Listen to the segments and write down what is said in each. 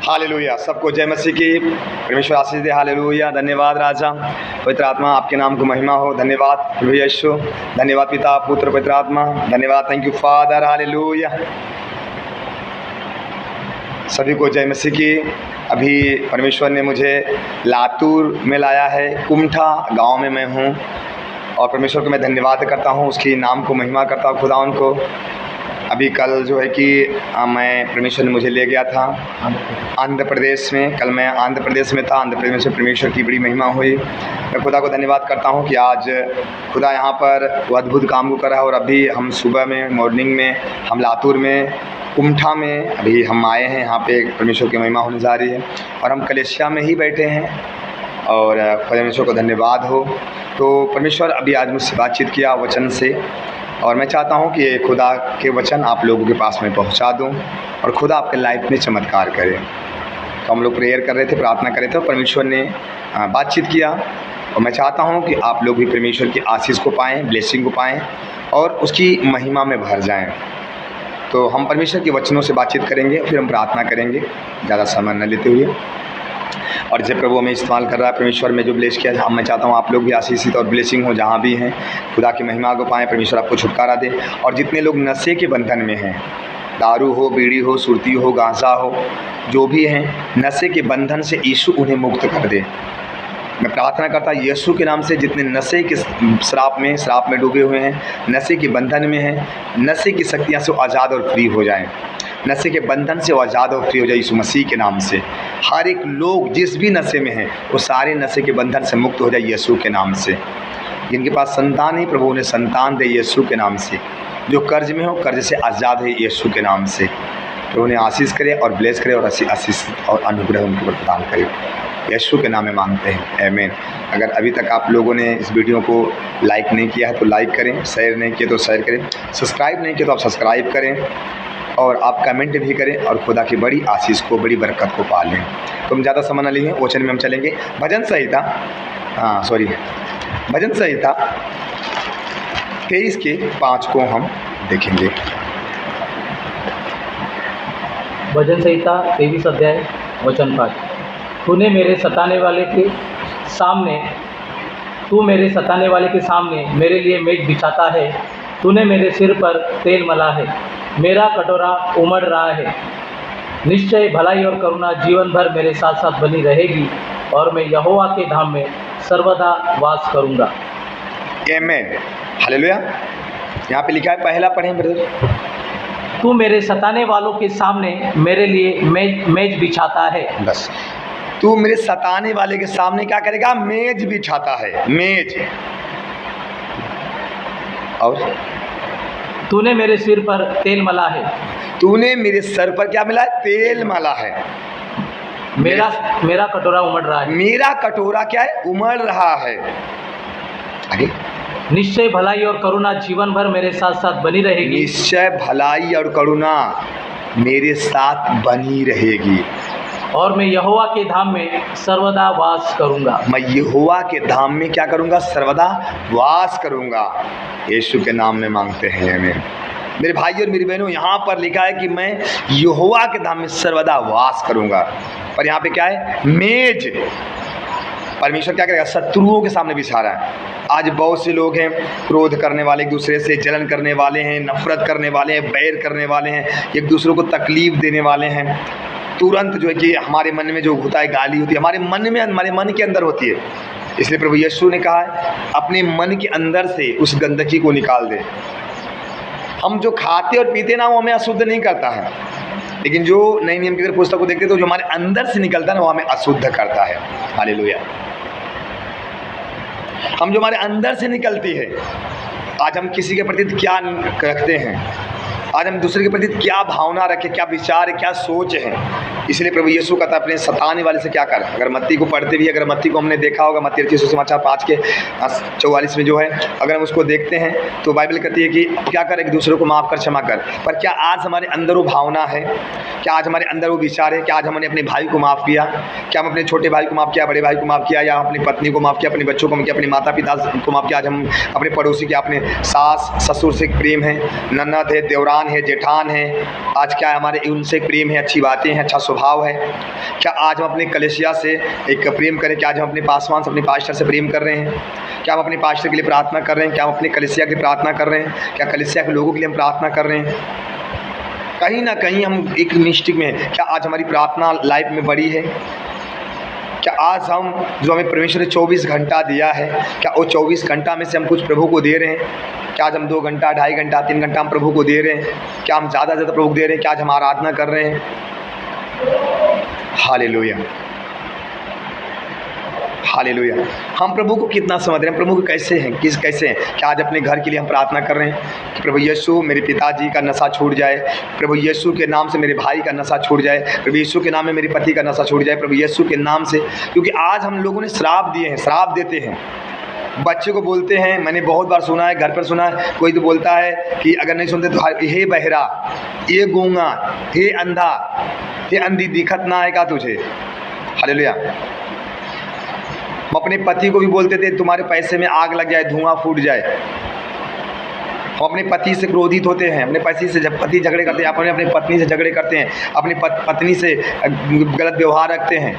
Hallelujah. सबको जय मसीह की। परमेश्वर आशीष दे। हालेलुया। धन्यवाद राजा। पवित्र आत्मा आपके नाम को महिमा हो। धन्यवाद प्रभु यीशु। धन्यवाद पिता पुत्र पवित्र आत्मा। धन्यवाद। Thank you father. हालेलुया। सभी को जय मसीह की। अभी परमेश्वर ने मुझे लातूर में लाया है। कुमठा गांव में मैं हूं और परमेश्वर को मैं धन्यवाद करता हूं, उसकी नाम को महिमा करता हूं, खुदा उनको। अभी कल जो है कि मैं परमेश्वर ने मुझे ले गया था आंध्र प्रदेश में। कल मैं आंध्र प्रदेश में था। आंध्र प्रदेश में परमेश्वर की बड़ी महिमा हुई। मैं खुदा को धन्यवाद करता हूं कि आज खुदा यहाँ पर वो अद्भुत काम को कर रहा है। और अभी हम सुबह में मॉर्निंग में हम लातूर में कुमठा में अभी हम आए हैं। यहाँ पे परमेश्वर की महिमा होने जा रही है और हम कलेसिया में ही बैठे हैं और परमेश्वर को धन्यवाद हो। तो परमेश्वर अभी आज मुझसे बातचीत किया वचन से और मैं चाहता हूं कि खुदा के वचन आप लोगों के पास में पहुंचा दूं और खुदा आपके लाइफ में चमत्कार करे। तो हम लोग प्रेयर कर रहे थे, प्रार्थना कर रहे थे और परमेश्वर ने बातचीत किया और मैं चाहता हूं कि आप लोग भी परमेश्वर की आशीष को पाएँ, ब्लेसिंग को पाएँ और उसकी महिमा में भर जाएँ। तो हम परमेश्वर के वचनों से बातचीत करेंगे, फिर हम प्रार्थना करेंगे ज़्यादा समय न लेते हुए। और जब प्रभु हमें इस्तेमाल कर रहा है परमेश्वर में जो ब्लेस किया है, मैं चाहता हूँ आप लोग भी आशीषित और ब्लेसिंग हो जहाँ भी हैं। खुदा की महिमा को पाएँ, परमेश्वर आपको छुटकारा दे। और जितने लोग नशे के बंधन में हैं, दारू हो, बीड़ी हो, सुरती हो, गांजा हो, जो भी हैं नशे के बंधन से यीशु उन्हें मुक्त कर दे। मैं प्रार्थना करता यीशु के नाम से जितने नशे के श्राप में डूबे हुए हैं, नशे के बंधन में हैं, नशे की शक्तियाँ से आज़ाद और फ्री हो जाएं। नशे के बंधन से आज़ाद और फ्री हो जाए यीशु मसीह के नाम से। हर एक लोग जिस भी नशे में हैं वो सारे नशे के बंधन से मुक्त हो जाए यीशु के नाम से। जिनके पास संतान है प्रभु उन्हें संतान दे यीशु के नाम से। जो कर्ज में हो कर्ज से आज़ाद है यीशु के नाम से। तो उन्हें आशीष करे और ब्लेस करे और आशीष और अनुग्रह उनके ऊपर प्रदान करे। यीशु के नाम में मांगते हैं, आमीन। अगर अभी तक आप लोगों ने इस वीडियो को लाइक नहीं किया है तो लाइक करें, शेयर नहीं किया तो शेयर करें, सब्सक्राइब नहीं किया तो आप सब्सक्राइब करें और आप कमेंट भी करें और खुदा की बड़ी आशीष को, बड़ी बरकत को पा लें। तो हम ज़्यादा समय न लिए, वचन में हम चलेंगे। भजन संहिता 23 के 5 को हम देखेंगे। भजन संहिता 23 अध्याय वचन 5। तू मेरे सताने वाले के सामने मेरे लिए मेज बिछाता है। तूने मेरे सिर पर तेल मला है, मेरा कटोरा उमड़ रहा है। निश्चय भलाई और करुणा जीवन भर मेरे साथ साथ बनी रहेगी और मैं यहोवा के धाम में सर्वदा वास करूंगा। आमीन, हालेलुया। यहाँ पे लिखा है, पहला पढ़ें ब्रदर। तू मेरे सताने वालों के सामने मेरे लिए मेज बिछाता है। बस, तू मेरे सताने वाले के सामने क्या करेगा? मेज बिछाता है, मेज। और तूने मेरे सिर पर तेल मला है। तूने मेरे सर पर क्या मिला है? तेल मला है। मेरा कटोरा उमड़ रहा है। मेरा कटोरा क्या है? उमड़ रहा है। आगे, निश्चय भलाई और करुणा जीवन भर मेरे साथ साथ बनी रहेगी। निश्चय भलाई और करुणा मेरे साथ बनी रहेगी और मैं यहोवा के धाम में सर्वदा वास करूंगा। मैं यहोवा के धाम में क्या करूंगा? सर्वदा वास करूंगा। यीशु के नाम में मांगते हैं, आमीन। मेरे भाई और मेरी बहनों, यहाँ पर लिखा है कि मैं यहोवा के धाम में सर्वदा वास करूंगा। पर यहाँ पे क्या है? मेज। परमेश्वर क्या करेगा? शत्रुओं के सामने बिछा रहा है। आज बहुत से लोग हैं क्रोध करने वाले, एक दूसरे से जलन करने वाले हैं, नफरत करने वाले हैं, बैर करने वाले हैं, एक दूसरे को तकलीफ देने वाले हैं। तुरंत जो है कि हमारे मन में जो होता है गाली होती है, हमारे मन के अंदर होती है। इसलिए प्रभु यीशु ने कहा है अपने मन के अंदर से उस गंदगी को निकाल दे। हम जो खाते और पीते ना वो हमें अशुद्ध नहीं करता है, लेकिन जो नई नियम की अगर पुस्तक को देखते तो जो हमारे अंदर से निकलता है ना वो हमें अशुद्ध करता है। हालेलुया। हम जो हमारे अंदर से निकलती है, आज हम किसी के प्रति क्या रखते हैं, आज हम दूसरे के प्रति क्या भावना रखें, क्या विचार है, क्या सोच है। इसलिए प्रभु यीशु कहता है अपने सताने वाले से क्या कर। अगर मत्ती को पढ़ते भी, अगर मत्ती को हमने देखा होगा, मत्ती रचित सुसमाचार 5 के 44 में जो है, अगर हम उसको देखते हैं तो बाइबल कहती है कि क्या कर, एक दूसरे को माफ़ कर, क्षमा कर। पर क्या आज हमारे अंदर वो भावना है? क्या आज हमारे अंदर वो विचार है? क्या आज हमने अपने भाई को माफ़ किया? क्या हम अपने छोटे भाई को माफ़ किया, बड़े भाई को माफ़ किया, या अपनी पत्नी को माफ़ किया, अपने बच्चों को माफ़ किया, अपने माता पिता को माफ़ किया? आज हम अपने पड़ोसी के, अपने सास ससुर से प्रेम है, ननद है, देवरान देवरान है, जेठान है, आज क्या हमारे उनसे प्रेम है, अच्छी बातें हैं, अच्छा स्वभाव है। क्या आज हम अपने कलीसिया से एक प्रेम करें? क्या आज हम अपने पासवान से, अपने पास्टर से प्रेम कर रहे हैं? क्या हम अपने पास्टर के लिए प्रार्थना कर रहे हैं? क्या हम अपने कलीसिया के लिए प्रार्थना कर रहे हैं? क्या कलीसिया के लोगों के लिए हम प्रार्थना कर रहे हैं? कहीं ना कहीं हम एक मिस्टेक में हैं। क्या आज हमारी प्रार्थना लाइफ में बड़ी है? क्या आज हम जो हमें परमेश्वर ने 24 घंटा दिया है, क्या वो 24 घंटा में से हम कुछ प्रभु को दे रहे हैं? क्या आज हम 2 घंटा, 2.5 घंटा, 3 घंटा हम प्रभु को दे रहे हैं? क्या हम ज़्यादा से ज़्यादा प्रभु को दे रहे हैं? क्या आज हम आराधना कर रहे हैं? Hallelujah, hallelujah. हम प्रभु को कितना समझ रहे हैं, प्रभु को कैसे हैं, कैसे हैं? क्या आज अपने घर के लिए हम प्रार्थना कर रहे हैं कि प्रभु यीशु मेरे पिताजी का नशा छूट जाए, प्रभु यीशु के नाम से मेरे भाई का नशा छूट जाए, प्रभु यीशु के नाम में मेरे पति का नशा छूट जाए, प्रभु यीशु के नाम से। क्योंकि आज हम लोगों ने श्राप दिए हैं, श्राप देते हैं, बच्चे को बोलते हैं, मैंने बहुत बार सुना है, घर पर सुना है, कोई तो बोलता है कि अगर नहीं सुनते तो हे बहरा, ये गूंगा, हे अंधा, हे अंधी, दिखत ना आएगा तुझे। हालेलुया। हम अपने पति को भी बोलते थे तुम्हारे पैसे में आग लग जाए, धुआं फूट जाए। हम अपने पति से क्रोधित होते हैं, अपने पति से जब पति झगड़े करते हैं, अपने पत्नी से झगड़े करते हैं, अपनी पत्नी से गलत व्यवहार रखते हैं,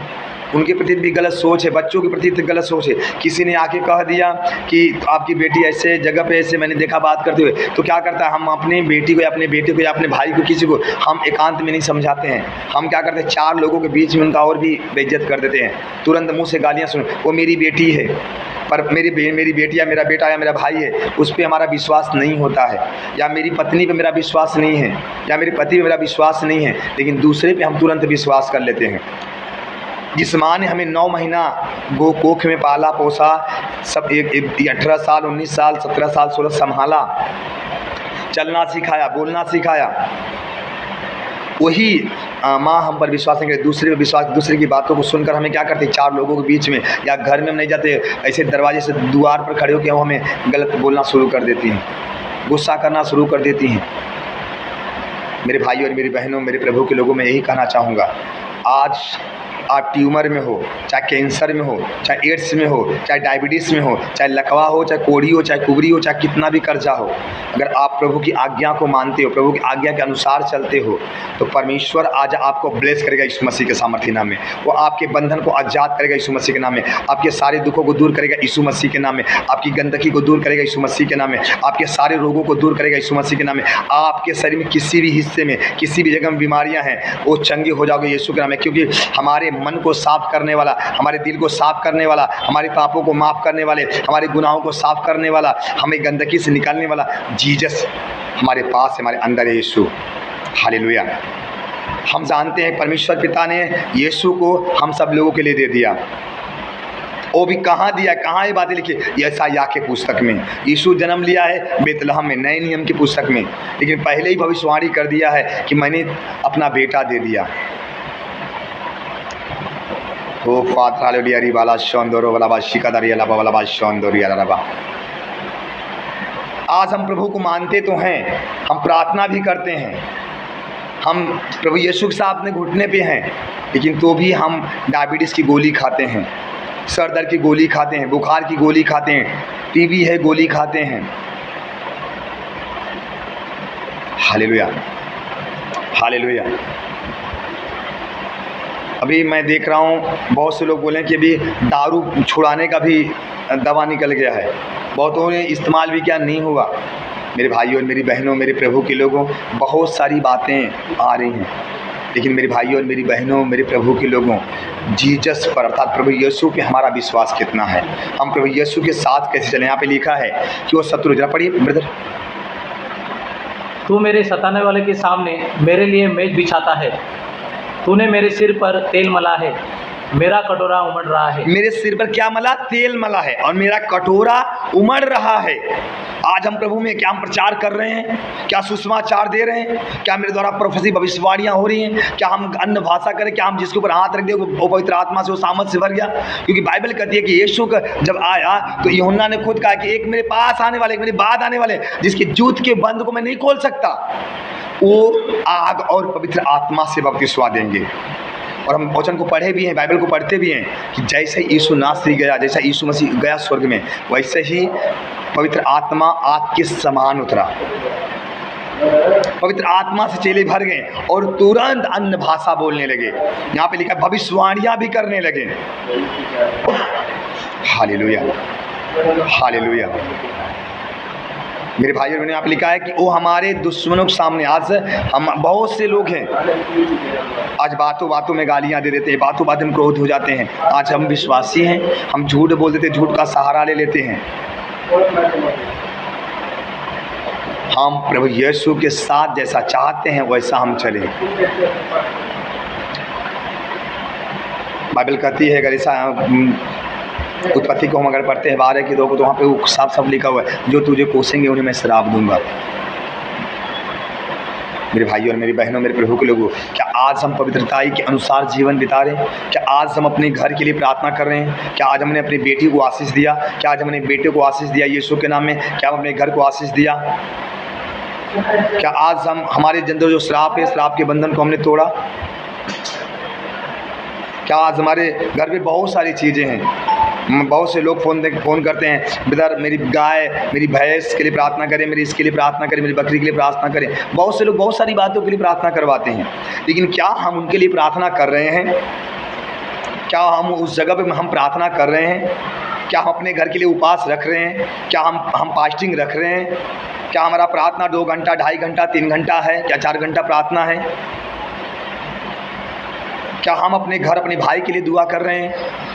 उनके प्रति भी गलत सोच है, बच्चों के प्रति भी गलत सोच है। किसी ने आके कह दिया कि आपकी बेटी ऐसे जगह पे ऐसे मैंने देखा बात करते हुए, तो क्या करता है, हम अपनी बेटी को या अपने बेटे को या अपने भाई को, किसी को हम एकांत में नहीं समझाते हैं। हम क्या करते हैं, 4 लोगों के बीच में उनका और भी बेइज्जत कर देते हैं, तुरंत मुँह से गालियाँ सुन, वो मेरी बेटी है, पर मेरी बेटी या मेरा बेटा या मेरा भाई है, उस पर हमारा विश्वास नहीं होता है, या मेरी पत्नी पे मेरा विश्वास नहीं है, या मेरी पति पे मेरा विश्वास नहीं है, लेकिन दूसरे पे हम तुरंत विश्वास कर लेते हैं। जिस माँ ने हमें 9 महीना कोख में पाला पोसा, सब 18 साल, 19 साल, 17 साल, 16 संभाला, चलना सिखाया, बोलना सिखाया, वही माँ हम पर विश्वास नहीं करती, दूसरे पे विश्वास, दूसरे की बातों को सुनकर हमें क्या करते हैं, 4 लोगों के बीच में या घर में हम नहीं जाते, ऐसे दरवाजे से द्वार पर खड़े होकर वो हमें गलत बोलना शुरू कर देती हैं, गुस्सा करना शुरू कर देती हैं। मेरे भाइयों और मेरी बहनों, मेरे प्रभु के लोगों में यही कहना चाहूँगा, आज आप ट्यूमर में हो, चाहे कैंसर में हो, चाहे एड्स में हो, चाहे डायबिटीज़ में हो, चाहे लकवा हो, चाहे कोढ़ी हो, चाहे कुबरी हो, चाहे कितना भी कर्जा हो, अगर आप प्रभु की आज्ञा को मानते हो, प्रभु की आज्ञा के अनुसार चलते हो, तो परमेश्वर आज आपको ब्लेस करेगा यीशु मसीह के सामर्थ्य नाम में। वो आपके बंधन को आज़ाद करेगा यीशु मसीह के नाम में, आपके सारे दुखों को दूर करेगा यीशु मसीह के नाम में, आपकी गंदगी को दूर करेगा यीशु मसीह के नाम में, आपके सारे रोगों को दूर करेगा यीशु मसीह के नाम में। आपके शरीर में किसी भी हिस्से में, किसी भी जगह में बीमारियाँ हैं, वो चंगे हो जाओगे यीशु के नाम में। क्योंकि हमारे मन को साफ करने वाला, हमारे दिल को साफ करने वाला, हमारे पापों को माफ़ करने वाले, हमारे गुनाहों को साफ करने वाला, हमें गंदगी से निकालने वाला जीसस हमारे पास, हमारे अंदर है यीशु। हालेलुया। हम जानते हैं परमेश्वर पिता ने यीशु को हम सब लोगों के लिए दे दिया। वो भी कहाँ दिया, कहाँ ये बातें लिखी, यशायाह के पुस्तक में। यीशु जन्म लिया है बेतलहम में, नए नियम की पुस्तक में, लेकिन पहले ही भविष्यवाणी कर दिया है कि मैंने अपना बेटा दे दिया। ओ फादर हालेलुया री वाला शौंदोरो वाला बा शिकादारी वाला वाला बा शौंदोरी वाला बा। आज हम प्रभु को मानते तो हैं, हम प्रार्थना भी करते हैं, हम प्रभु यीशु के साथ अपने घुटने पे हैं, लेकिन तो भी हम डायबिटीज़ की गोली खाते हैं, सर दर्द की गोली खाते हैं, बुखार की गोली खाते हैं, टीबी है गोली खाते हैं। Hallelujah, hallelujah. अभी मैं देख रहा हूँ बहुत से लोग बोलें कि अभी दारू छुड़ाने का भी दवा निकल गया है, बहुतों ने इस्तेमाल भी किया, नहीं हुआ। मेरे भाइयों और मेरी बहनों, मेरे प्रभु के लोगों, बहुत सारी बातें आ रही हैं, लेकिन मेरे भाइयों और मेरी बहनों, मेरे प्रभु के लोगों, जीसस पर अर्थात प्रभु यीशु पे हमारा विश्वास कितना है, हम प्रभु यीशु के साथ कैसे चलें। यहाँ पे लिखा है कि वो शत्रु, जरा पढ़िए ब्रदर। तू मेरे सताने वाले के सामने मेरे लिए मेज बिछाता है, तूने मेरे सिर पर तेल मला है, मेरा कटोरा उमड़ रहा है। मेरे सिर पर क्या मला? तेल मला है, और मेरा कटोरा उमड़ रहा है। आज हम प्रभु में क्या हम प्रचार कर रहे हैं, क्या सुसमाचार दे रहे हैं, क्या मेरे द्वारा प्रोफेसी भविष्यवाणियाँ हो रही हैं, क्या हम अन्य भाषा करें, क्या हम जिसके ऊपर हाथ रख दे वो पवित्र आत्मा से, वो सामर्थ से भर गया। क्योंकि बाइबल कहती है कि यीशु जब आया तो यूहन्ना ने खुद कहा कि एक मेरे पास आने वाले, एक मेरे बाद आने वाले, जिसके जूत के बंद को मैं नहीं खोल सकता, वो आग और पवित्र आत्मा से बपतिस्मा देंगे। और हम वचन को पढ़े भी हैं, बाइबल को पढ़ते भी हैं कि जैसे यीशु नासरी गया, जैसा यीशु मसीह गया स्वर्ग में, वैसे ही पवित्र आत्मा आग के समान उतरा। पवित्र आत्मा से चेले भर गए और तुरंत अन्य भाषा बोलने लगे। यहाँ पे लिखा भविष्यवाणियाँ भी करने लगे। Hallelujah, hallelujah. मेरे भाइयों ने यहाँ पे लिखा है कि वो हमारे दुश्मनों के सामने, आज हम बहुत से लोग हैं आज बातों बातों में गालियाँ दे देते हैं, बातों बातों में क्रोध हो जाते हैं। आज हम विश्वासी हैं, हम झूठ बोल देते, झूठ का सहारा ले लेते हैं। हम प्रभु यीशु के साथ जैसा चाहते हैं वैसा हम चलें। बाइबल कहती है अगर ऐसा उत्पत्ति को हम अगर पढ़ते हैं 12 की 2 को, तो वहाँ पे वो साफ साफ लिखा हुआ है, जो तुझे कोसेंगे उन्हें मैं श्राप दूंगा। मेरे भाइयों और मेरी बहनों, मेरे प्रभु के लोगों, क्या आज हम पवित्रताई के अनुसार जीवन बिता रहे हैं? क्या आज हम अपने घर के लिए प्रार्थना कर रहे हैं? क्या आज हमने अपनी बेटी को आशीष दिया? क्या आज हमने बेटे को आशीष दिया यीशु के नाम में? क्या हम अपने घर को आशीष दिया? क्या आज हम हमारे अंदर जो श्राप है, श्राप के बंधन को हमने तोड़ा? क्या आज हमारे घर में बहुत सारी चीज़ें हैं, बहुत से लोग फ़ोन करते हैं, ब्रदर मेरी गाय, मेरी भैंस के लिए प्रार्थना करें, मेरी इसके लिए प्रार्थना करें, मेरी बकरी के लिए प्रार्थना करें। बहुत से लोग बहुत सारी बातों के लिए प्रार्थना करवाते हैं, लेकिन क्या हम उनके लिए प्रार्थना कर रहे हैं? क्या हम उस जगह पे हम प्रार्थना कर रहे हैं? क्या हम अपने घर के लिए उपवास रख रहे हैं? क्या हम फास्टिंग रख रहे हैं? क्या हमारा प्रार्थना 2 घंटा, 2.5 घंटा, 3 घंटा है? क्या 4 घंटा प्रार्थना है? क्या हम अपने घर, अपने भाई के लिए दुआ कर रहे हैं?